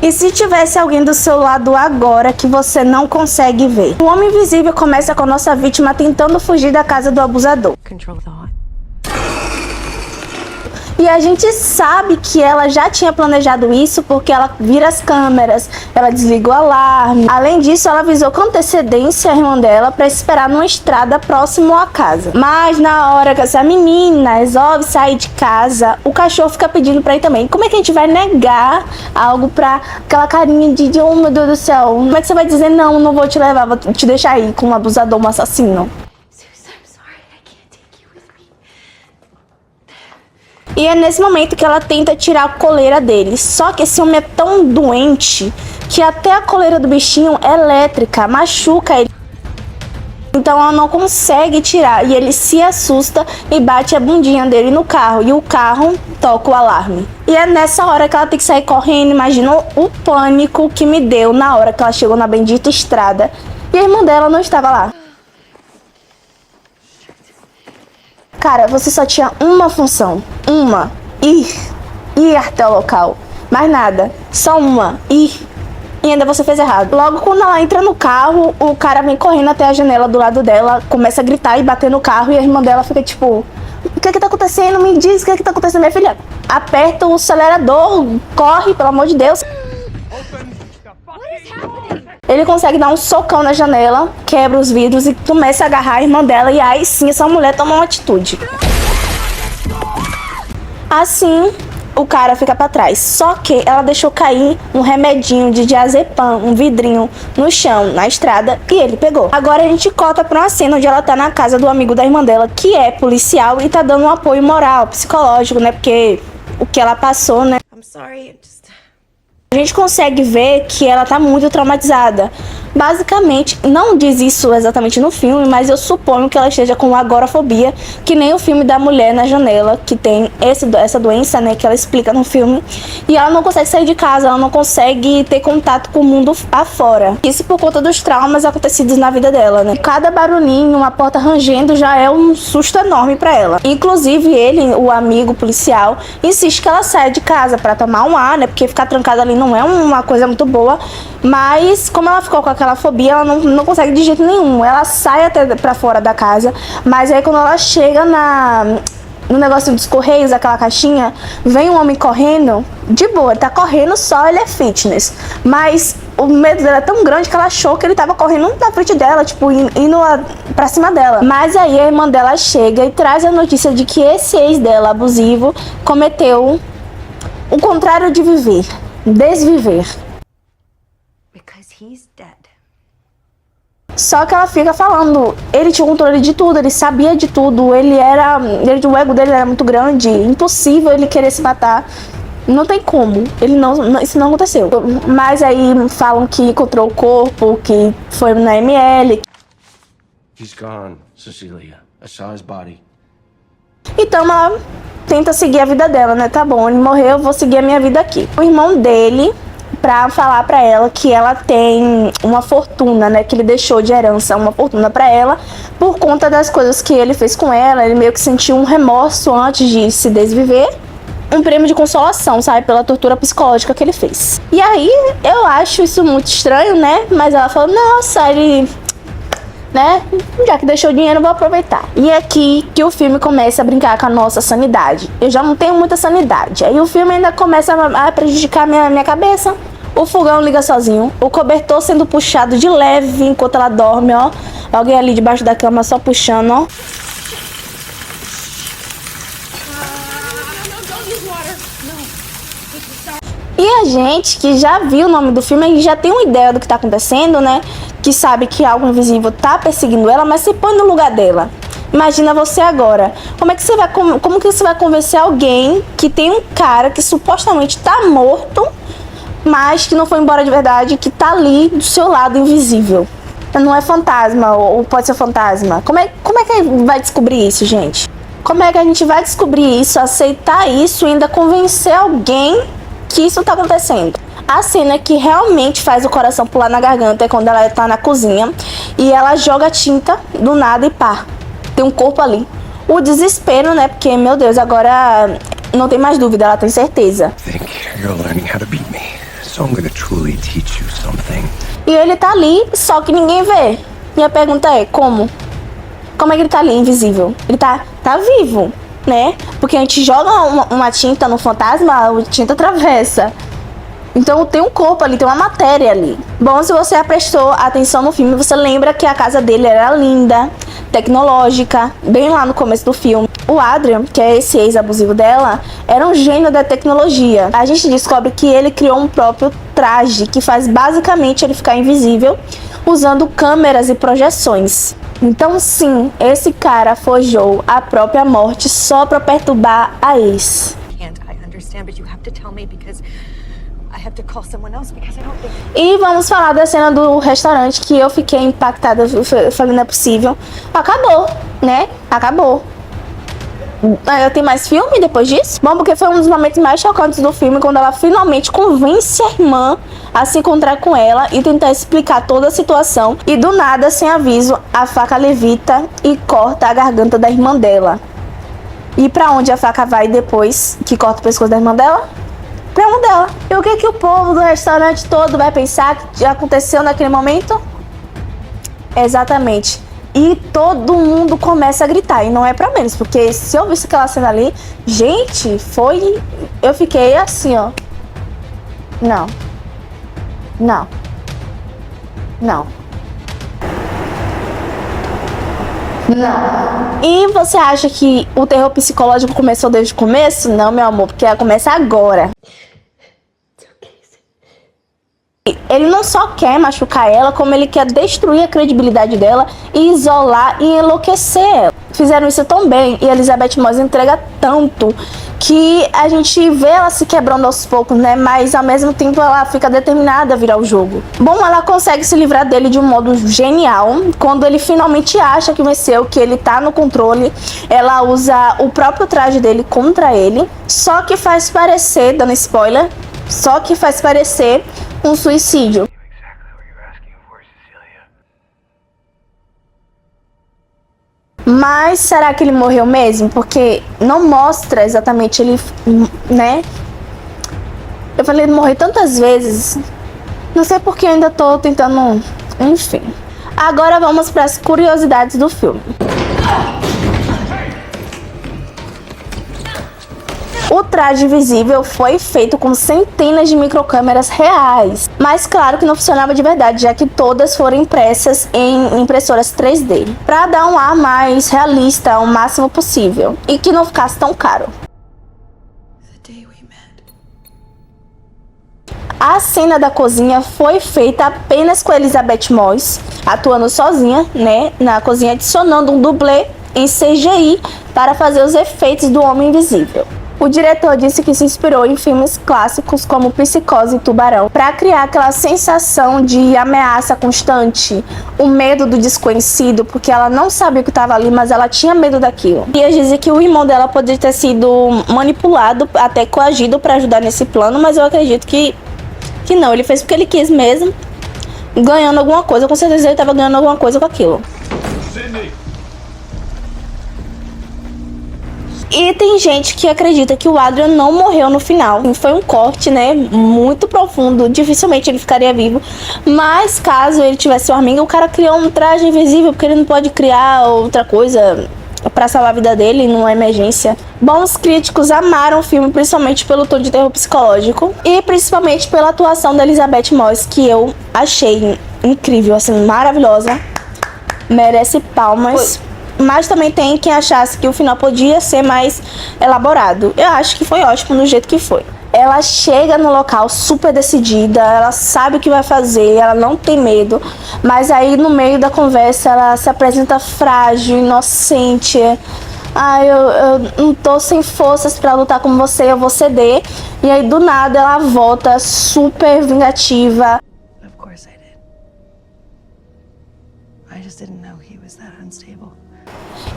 E se tivesse alguém do seu lado agora que você não consegue ver? O Homem Invisível começa com a nossa vítima tentando fugir da casa do abusador. E a gente sabe que ela já tinha planejado isso porque ela vira as câmeras, ela desliga o alarme. Além disso, ela avisou com antecedência a irmã dela para esperar numa estrada próximo à casa. Mas na hora que essa menina resolve sair de casa, o cachorro fica pedindo para ir também. Como é que a gente vai negar algo pra aquela carinha de oh meu Deus do céu? Como é que você vai dizer não, não vou te levar, vou te deixar aí com um abusador, um assassino? E é nesse momento que ela tenta tirar a coleira dele. Só que esse homem é tão doente que até a coleira do bichinho é elétrica, machuca ele. Então ela não consegue tirar. E ele se assusta e bate a bundinha dele no carro. E o carro toca o alarme. E é nessa hora que ela tem que sair correndo. Imagina o pânico que me deu na hora que ela chegou na bendita estrada. E a irmã dela não estava lá. Cara, você só tinha uma função. Uma. Ir até o local. Mais nada. Só uma. Ir. E ainda você fez errado. Logo quando ela entra no carro, o cara vem correndo até a janela do lado dela, começa a gritar e bater no carro. E a irmã dela fica tipo... O que tá acontecendo? Me diz o que tá acontecendo, minha filha. Aperta o acelerador. Corre, pelo amor de Deus. Ele consegue dar um socão na janela, quebra os vidros e começa a agarrar a irmã dela. E aí sim, essa mulher toma uma atitude. Assim, o cara fica pra trás. Só que ela deixou cair um remedinho de diazepam, um vidrinho, no chão, na estrada, e ele pegou. Agora a gente corta pra uma cena onde ela tá na casa do amigo da irmã dela, que é policial, e tá dando um apoio moral, psicológico, né? Porque o que ela passou, né? A gente consegue ver que ela tá muito traumatizada. Basicamente, não diz isso exatamente no filme, mas eu suponho que ela esteja com agorafobia, que nem o filme da mulher na janela, que tem essa doença, né, que ela explica no filme. E ela não consegue sair de casa, ela não consegue ter contato com o mundo afora. Isso por conta dos traumas acontecidos na vida dela, né? Cada barulhinho, uma porta rangendo já é um susto enorme pra ela. Inclusive ele, o amigo policial, insiste que ela saia de casa pra tomar um ar, né, porque ficar trancada ali não é uma coisa muito boa. Mas como ela ficou com aquela fobia, ela não consegue de jeito nenhum. Ela sai até pra fora da casa, mas aí quando ela chega no negócio dos correios, aquela caixinha, vem um homem correndo, de boa, ele tá correndo só, ele é fitness. Mas o medo dela é tão grande que ela achou que ele tava correndo na frente dela, tipo, indo pra cima dela. Mas aí a irmã dela chega e traz a notícia de que esse ex dela, abusivo, cometeu o contrário de viver, desviver. Só que ela fica falando, ele tinha controle de tudo, ele sabia de tudo, o ego dele era muito grande, impossível ele querer se matar. Não tem como, isso não aconteceu. Mas aí falam que encontrou o corpo, que foi na ML. He's gone, Cecilia. I saw his body. Então ela tenta seguir a vida dela, né? Tá bom, ele morreu, eu vou seguir a minha vida aqui. O irmão dele, pra falar pra ela que ela tem uma fortuna, né? Que ele deixou de herança uma fortuna pra ela por conta das coisas que ele fez com ela. Ele meio que sentiu um remorso antes de se desviver. Um prêmio de consolação, sabe? Pela tortura psicológica que ele fez. E aí, eu acho isso muito estranho, né? Mas ela falou, nossa, ele... né? Já que deixou o dinheiro, vou aproveitar. E é aqui que o filme começa a brincar com a nossa sanidade. Eu já não tenho muita sanidade. Aí o filme ainda começa a prejudicar minha cabeça. O fogão liga sozinho. O cobertor sendo puxado de leve enquanto ela dorme, ó. Alguém ali debaixo da cama só puxando, ó. E a gente que já viu o nome do filme, a gente já tem uma ideia do que tá acontecendo, né? Que sabe que algo invisível tá perseguindo ela, mas se põe no lugar dela. Imagina você agora. Como que você vai convencer alguém que tem um cara que supostamente tá morto, mas que não foi embora de verdade, que tá ali do seu lado invisível? Não é fantasma, ou pode ser fantasma. Como é que vai descobrir isso, gente? Como é que a gente vai descobrir isso, aceitar isso e ainda convencer alguém que isso tá acontecendo? A cena que realmente faz o coração pular na garganta é quando ela tá na cozinha e ela joga tinta do nada e pá, tem um corpo ali. O desespero, né? Porque, meu Deus, agora não tem mais dúvida, ela tem certeza. So I'm gonna truly teach you something. E ele tá ali, só que ninguém vê. Minha pergunta é, como? Como é que ele tá ali, invisível? Ele tá vivo, né? Porque a gente joga uma tinta no fantasma, a tinta atravessa. Então tem um corpo ali, tem uma matéria ali. Bom, se você prestou atenção no filme, você lembra que a casa dele era linda, tecnológica, bem lá no começo do filme. O Adrian, que é esse ex-abusivo dela, era um gênio da tecnologia. A gente descobre que ele criou um próprio traje, que faz basicamente ele ficar invisível, usando câmeras e projeções. Então sim, esse cara forjou a própria morte só pra perturbar a ex. E vamos falar da cena do restaurante, que eu fiquei impactada. Eu falei, não é possível. Acabou, né? Acabou. Tem mais filme depois disso? Bom, porque foi um dos momentos mais chocantes do filme, quando ela finalmente convence a irmã a se encontrar com ela e tentar explicar toda a situação. E do nada, sem aviso, a faca levita e corta a garganta da irmã dela. E pra onde a faca vai depois que corta o pescoço da irmã dela? Pra irmã dela. E o que o povo do restaurante todo vai pensar que aconteceu naquele momento? Exatamente. E todo mundo começa a gritar, e não é pra menos, porque se eu visse aquela cena ali, gente, foi... Eu fiquei assim, ó. Não. Não. Não. Não. E você acha que o terror psicológico começou desde o começo? Não, meu amor, porque ela começa agora. Ele não só quer machucar ela, como ele quer destruir a credibilidade dela e isolar e enlouquecer ela. Fizeram isso tão bem e Elizabeth Moss entrega tanto que a gente vê ela se quebrando aos poucos, né? Mas ao mesmo tempo ela fica determinada a virar o jogo. Bom, ela consegue se livrar dele de um modo genial. Quando ele finalmente acha que venceu, que ele tá no controle, ela usa o próprio traje dele contra ele. Só que faz parecer, dando spoiler, só que faz parecer um suicídio. Mas será que ele morreu mesmo? Porque não mostra exatamente ele, né? Eu falei, ele morreu tantas vezes. Não sei porque eu ainda tô tentando... Enfim. Agora vamos para as curiosidades do filme. O traje invisível foi feito com centenas de microcâmeras reais, mas claro que não funcionava de verdade, já que todas foram impressas em impressoras 3D, para dar um ar mais realista o máximo possível e que não ficasse tão caro. A cena da cozinha foi feita apenas com Elizabeth Moss, atuando sozinha, né, na cozinha, adicionando um dublê em CGI para fazer os efeitos do Homem Invisível. O diretor disse que se inspirou em filmes clássicos como Psicose e Tubarão para criar aquela sensação de ameaça constante, o medo do desconhecido, porque ela não sabia o que estava ali, mas ela tinha medo daquilo. E eles dizem que o irmão dela poderia ter sido manipulado, até coagido para ajudar nesse plano, mas eu acredito que não, ele fez porque ele quis mesmo, ganhando alguma coisa, com certeza ele estava ganhando alguma coisa com aquilo. E tem gente que acredita que o Adrian não morreu no final. Foi um corte, né, muito profundo. Dificilmente ele ficaria vivo. Mas caso ele tivesse uma amiga, o cara criou um traje invisível, porque ele não pode criar outra coisa pra salvar a vida dele numa emergência. Bons críticos amaram o filme, principalmente pelo tom de terror psicológico. E principalmente pela atuação da Elizabeth Moss, que eu achei incrível, assim, maravilhosa. Merece palmas. Mas também tem quem achasse que o final podia ser mais elaborado. Eu acho que foi ótimo do jeito que foi. Ela chega no local super decidida, ela sabe o que vai fazer, ela não tem medo. Mas aí no meio da conversa ela se apresenta frágil, inocente. Eu não tô sem forças pra lutar com você, eu vou ceder. E aí do nada ela volta super vingativa. Of course I did. I just didn't know he was that unstable.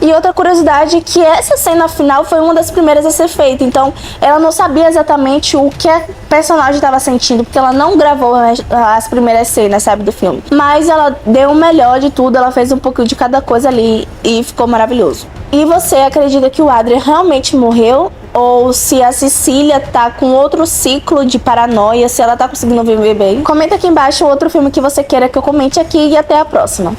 E outra curiosidade é que essa cena final foi uma das primeiras a ser feita. Então, ela não sabia exatamente o que a personagem estava sentindo, porque ela não gravou as primeiras cenas, sabe, do filme. Mas ela deu o melhor de tudo, ela fez um pouquinho de cada coisa ali e ficou maravilhoso. E você acredita que o Adrian realmente morreu ou se a Cecília tá com outro ciclo de paranoia, se ela tá conseguindo viver bem. Comenta aqui embaixo outro filme que você queira que eu comente aqui e até a próxima.